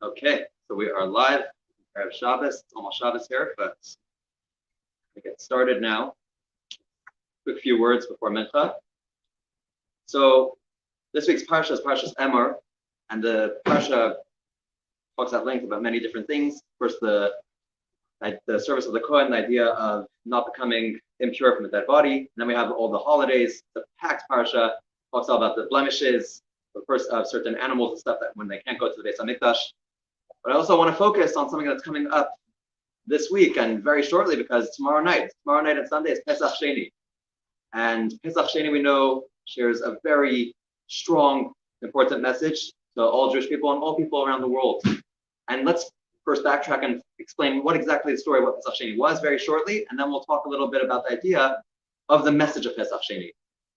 Okay, so we are live. Erev Shabbos. It's almost Shabbos here, but we get started now. Quick few words before Mincha. So this week's parsha is Parshas Emor, and the parsha talks at length about many different things. First, the service of the Kohen, the idea of not becoming impure from a dead body. And then we have all the holidays. The packed parsha talks all about the blemishes, the first of certain animals and stuff that when they can't go to the Beis Hamikdash. But I also want to focus on something that's coming up this week and very shortly, because tomorrow night and Sunday is Pesach Sheni. And Pesach Sheni, we know, shares a very strong, important message to all Jewish people and all people around the world. And let's first backtrack and explain what exactly the story of what Pesach Sheni was very shortly, and then we'll talk a little bit about the idea of the message of Pesach Sheni.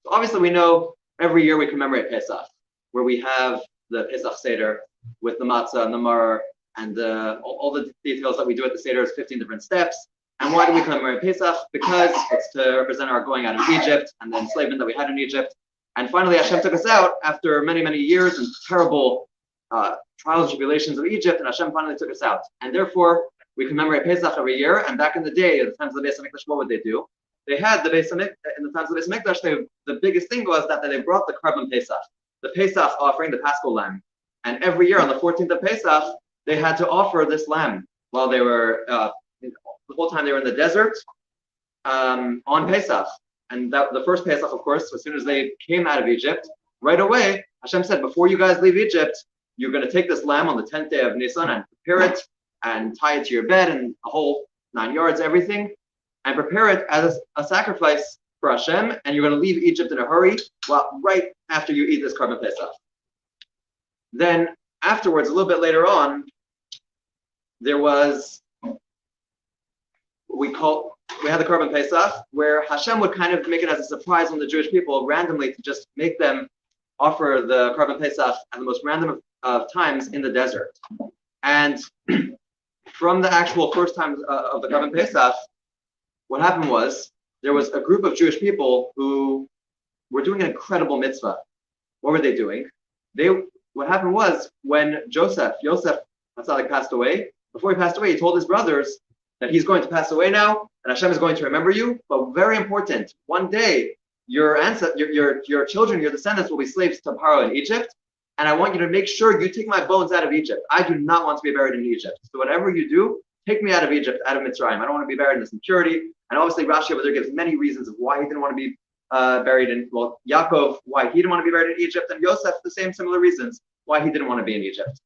So obviously we know every year we commemorate Pesach, where we have the Pesach Seder with the matzah and the maror, and all the details that we do at the Seder is 15 different steps. And why do we commemorate Pesach? Because it's to represent our going out of Egypt and the enslavement that we had in Egypt. And finally, Hashem took us out after many, many years and terrible trials and tribulations of Egypt, and Hashem finally took us out. And therefore, we commemorate Pesach every year. And back in the day, at the times of the Beis Hamikdash, what would they do? They had the Beis Hamikdash, in the times of the Beis Hamikdash, the biggest thing was that they brought the Karban Pesach, the Pesach offering, the Paschal lamb. And every year on the 14th of Pesach, they had to offer this lamb while they were, the whole time they were in the desert on Pesach. And that, the first Pesach, of course, as soon as they came out of Egypt, right away, Hashem said, before you guys leave Egypt, you're going to take this lamb on the 10th day of Nisan and prepare it and tie it to your bed and a whole 9 yards, everything, and prepare it as a sacrifice for Hashem. And you're going to leave Egypt in a hurry, right after you eat this Karban Pesach. Then afterwards, a little bit later on, there was, we had the Karban Pesach, where Hashem would kind of make it as a surprise on the Jewish people randomly to just make them offer the Karban Pesach at the most random of times in the desert. And from the actual first time of the Karban Pesach, what happened was there was a group of Jewish people who were doing an incredible mitzvah. What were they doing? What happened was when Yosef passed away, before he passed away, he told his brothers that he's going to pass away now, and Hashem is going to remember you. But very important, one day your children, your descendants will be slaves to Paro in Egypt, and I want you to make sure you take my bones out of Egypt. I do not want to be buried in Egypt. So whatever you do, take me out of Egypt, out of Mitzrayim. I don't want to be buried in this impurity. And obviously Rashi over there gives many reasons of why he didn't want to be buried in, Yaakov, why he didn't want to be buried in Egypt, and Yosef, the same similar reasons why he didn't want to be in Egypt.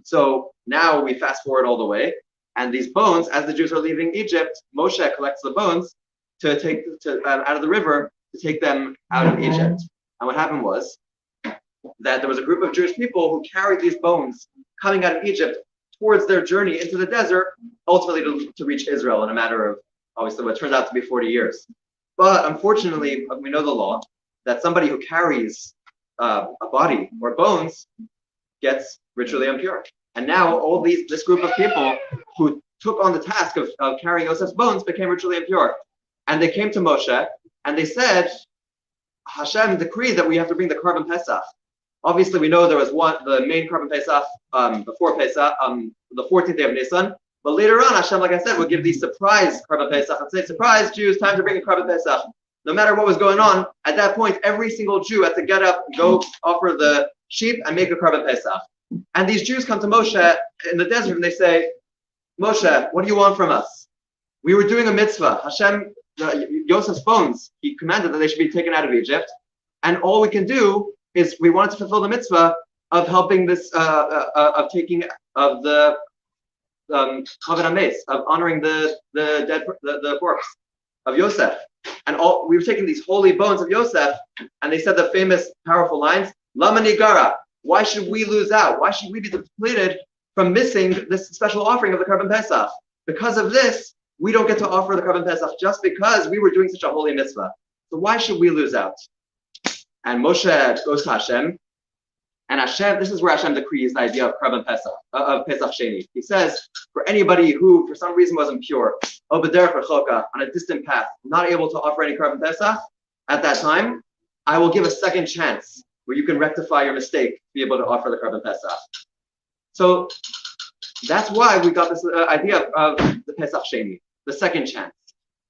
So now we fast forward all the way, and these bones, as the Jews are leaving Egypt, Moshe collects the bones to take out of the river to take them out of Egypt. And what happened was that there was a group of Jewish people who carried these bones coming out of Egypt towards their journey into the desert, ultimately to reach Israel in a matter of, obviously, what turned out to be 40 years. But unfortunately, we know the law that somebody who carries a body or bones gets ritually impure. And now this group of people who took on the task of carrying Yosef's bones became ritually impure. And they came to Moshe and they said, Hashem decreed that we have to bring the Karban Pesach. Obviously, we know there was the main Karban Pesach before Pesach, the 14th day of Nisan. But later on, Hashem, like I said, would give these surprise Karban Pesach and say, surprise Jews, time to bring a Karban Pesach. No matter what was going on, at that point, every single Jew had to get up, go offer the sheep and make a Karban Pesach. And these Jews come to Moshe in the desert and they say, Moshe, what do you want from us? We were doing a mitzvah. Hashem, Yosef's bones, he commanded that they should be taken out of Egypt. And all we can do is we wanted to fulfill the mitzvah of helping this, of taking, of the Chabad Ames, of honoring the dead, the corpse of Yosef. And we were taking these holy bones of Yosef, and they said the famous, powerful lines, Lama Nigara, why should we lose out? Why should we be depleted from missing this special offering of the Karban Pesach? Because of this, we don't get to offer the Karban Pesach just because we were doing such a holy mitzvah. So why should we lose out? And Moshe goes to Hashem, and Hashem, this is where Hashem decrees the idea of Karban Pesach, of Pesach Sheni. He says, for anybody who for some reason was impure, on a distant path, not able to offer any Karban Pesach, at that time, I will give a second chance where you can rectify your mistake to be able to offer the Karban Pesach. So That's why we got this idea of the Pesach Sheni, the second chance.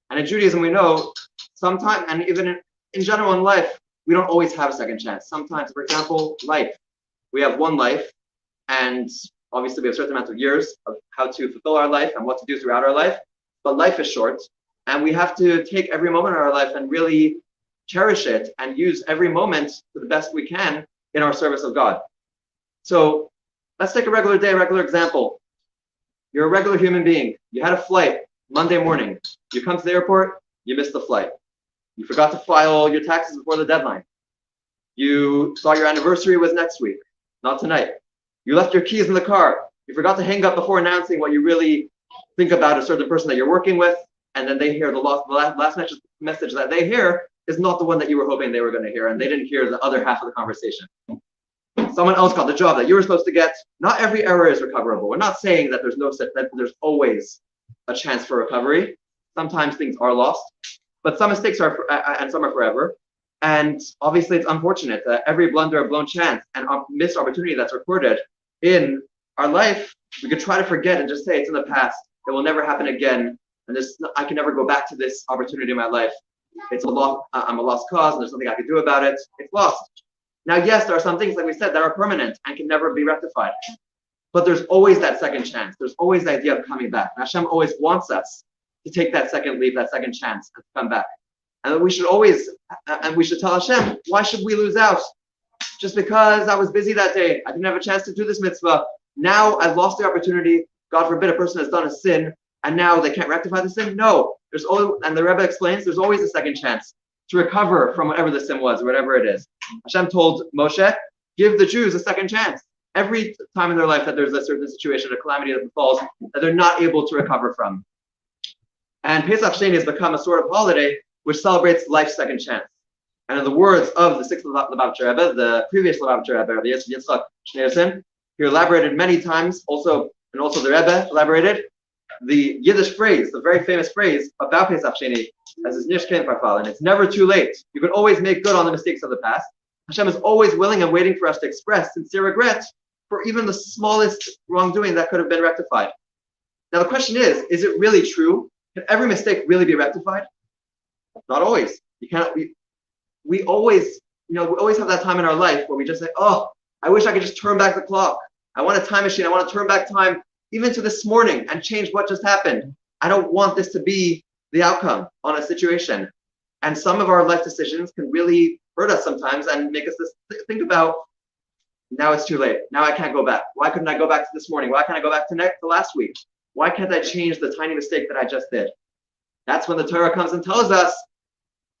And in Judaism, we know sometimes, and even in general in life, we don't always have a second chance. Sometimes, for example, life. We have one life, and obviously we have a certain amount of years of how to fulfill our life and what to do throughout our life. But life is short, and we have to take every moment of our life and really cherish it and use every moment to the best we can in our service of God. So let's take a regular day, regular example. You're a regular human being. You had a flight Monday morning. You come to the airport, you missed the flight. You forgot to file your taxes before the deadline. You saw your anniversary was next week, not tonight. You left your keys in the car. You forgot to hang up before announcing what you really think about a certain person that you're working with, and then they hear the last message that they hear is not the one that you were hoping they were going to hear, and they didn't hear the other half of the conversation. Someone else got the job that you were supposed to get. Not every error is recoverable. We're not saying that there's always a chance for recovery. Sometimes things are lost, but some mistakes are and some are forever. And obviously, it's unfortunate that every blunder, a blown chance, and a missed opportunity that's recorded in our life, we could try to forget and just say it's in the past. It will never happen again, and I can never go back to this opportunity in my life. It's a loss. I'm a lost cause, and there's nothing I can do about it. It's lost. Now, yes, there are some things, like we said, that are permanent and can never be rectified. But there's always that second chance. There's always the idea of coming back. And Hashem always wants us to take that second leap, that second chance, and to come back. And we should tell Hashem, why should we lose out? Just because I was busy that day, I didn't have a chance to do this mitzvah. Now I've lost the opportunity. God forbid a person has done a sin, and now they can't rectify the sin. No, there's always, and the Rebbe explains, there's always a second chance to recover from whatever the sin was, or whatever it is. Hashem told Moshe, give the Jews a second chance. Every time in their life that there's a certain situation, a calamity that befalls, that they're not able to recover from. And Pesach Sheni has become a sort of holiday which celebrates life's second chance. And in the words of the sixth Lubavitcher Rebbe, the previous Lubavitcher Rebbe, the Yitzchak Schneerson, he elaborated many times, also the Rebbe elaborated the Yiddish phrase, the very famous phrase about Pesach Sheni, as is Nish Ken Farfal, and it's never too late. You can always make good on the mistakes of the past. Hashem is always willing and waiting for us to express sincere regret for even the smallest wrongdoing that could have been rectified. Now the question is it really true? Can every mistake really be rectified? Not always. You cannot. We always have that time in our life where we just say, oh, I wish I could just turn back the clock. I want a time machine. I want to turn back time even to this morning and change what just happened. I don't want this to be the outcome on a situation. And some of our life decisions can really hurt us sometimes and make us think about, now it's too late. Now I can't go back. Why couldn't I go back to this morning? Why can't I go back to last week? Why can't I change the tiny mistake that I just did? That's when the Torah comes and tells us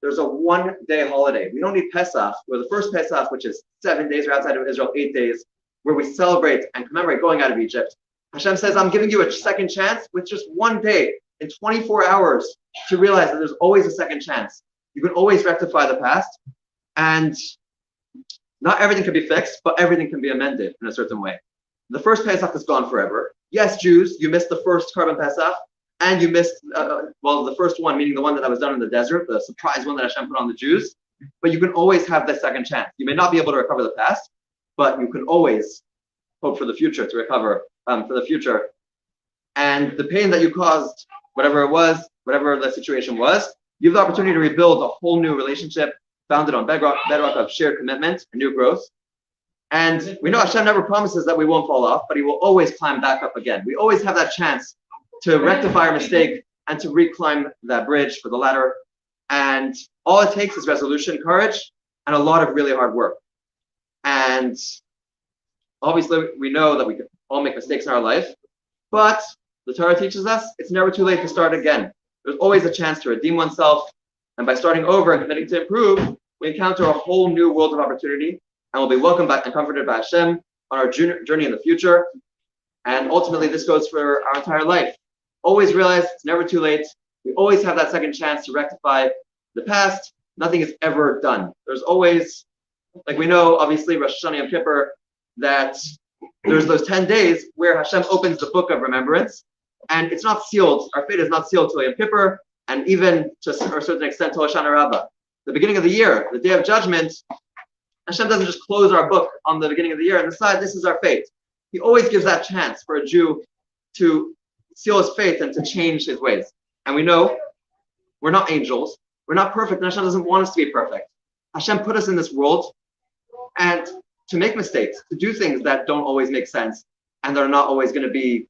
there's a one-day holiday. We don't need Pesach, where the first Pesach, which is 7 days, or outside of Israel, 8 days, where we celebrate and commemorate going out of Egypt. Hashem says, I'm giving you a second chance with just 1 day in 24 hours to realize that there's always a second chance. You can always rectify the past, and not everything can be fixed, but everything can be amended in a certain way. The first Pesach is gone forever. Yes, Jews, you missed the first Korban Pesach, and you missed, the first one, meaning the one that was done in the desert, the surprise one that Hashem put on the Jews. But you can always have the second chance. You may not be able to recover the past, but you can always hope for the future, to recover for the future. And the pain that you caused, whatever it was, whatever the situation was, you have the opportunity to rebuild a whole new relationship founded on bedrock of shared commitment and new growth. And we know Hashem never promises that we won't fall off, but he will always climb back up again. We always have that chance to rectify our mistake and to reclimb that bridge for the ladder. And all it takes is resolution, courage, and a lot of really hard work. And obviously, we know that we can all make mistakes in our life, but the Torah teaches us it's never too late to start again. There's always a chance to redeem oneself, and by starting over and committing to improve, we encounter a whole new world of opportunity, and we'll be welcomed back and comforted by Hashem on our journey in the future. And ultimately, this goes for our entire life. Always realize it's never too late. We always have that second chance to rectify the past. Nothing is ever done. There's always, like we know, obviously, Rosh Hashanah Yom Kippur, that there's those 10 days where Hashem opens the book of remembrance, and it's not sealed. Our fate is not sealed till Yom Kippur, and even to a certain extent till Hoshana Rabbah. The beginning of the year, the Day of Judgment, Hashem doesn't just close our book on the beginning of the year and decide this is our fate. He always gives that chance for a Jew to seal his faith and to change his ways. And we know we're not angels. We're not perfect, and Hashem doesn't want us to be perfect. Hashem put us in this world and to make mistakes, to do things that don't always make sense and that are not always going to be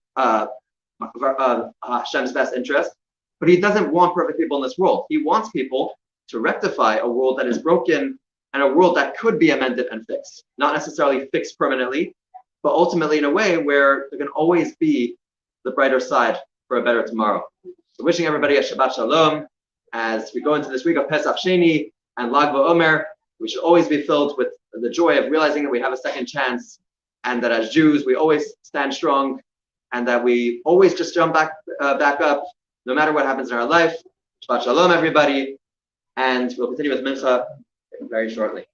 Hashem's best interest. But he doesn't want perfect people in this world. He wants people to rectify a world that is broken and a world that could be amended and fixed. Not necessarily fixed permanently, but ultimately in a way where there can always be the brighter side for a better tomorrow. So wishing everybody a Shabbat Shalom. As we go into this week of Pesach Sheni and Lag BaOmer, we should always be filled with the joy of realizing that we have a second chance, and that as Jews we always stand strong, and that we always just jump back up no matter what happens in our life. Shabbat Shalom, everybody, and we'll continue with Mincha very shortly.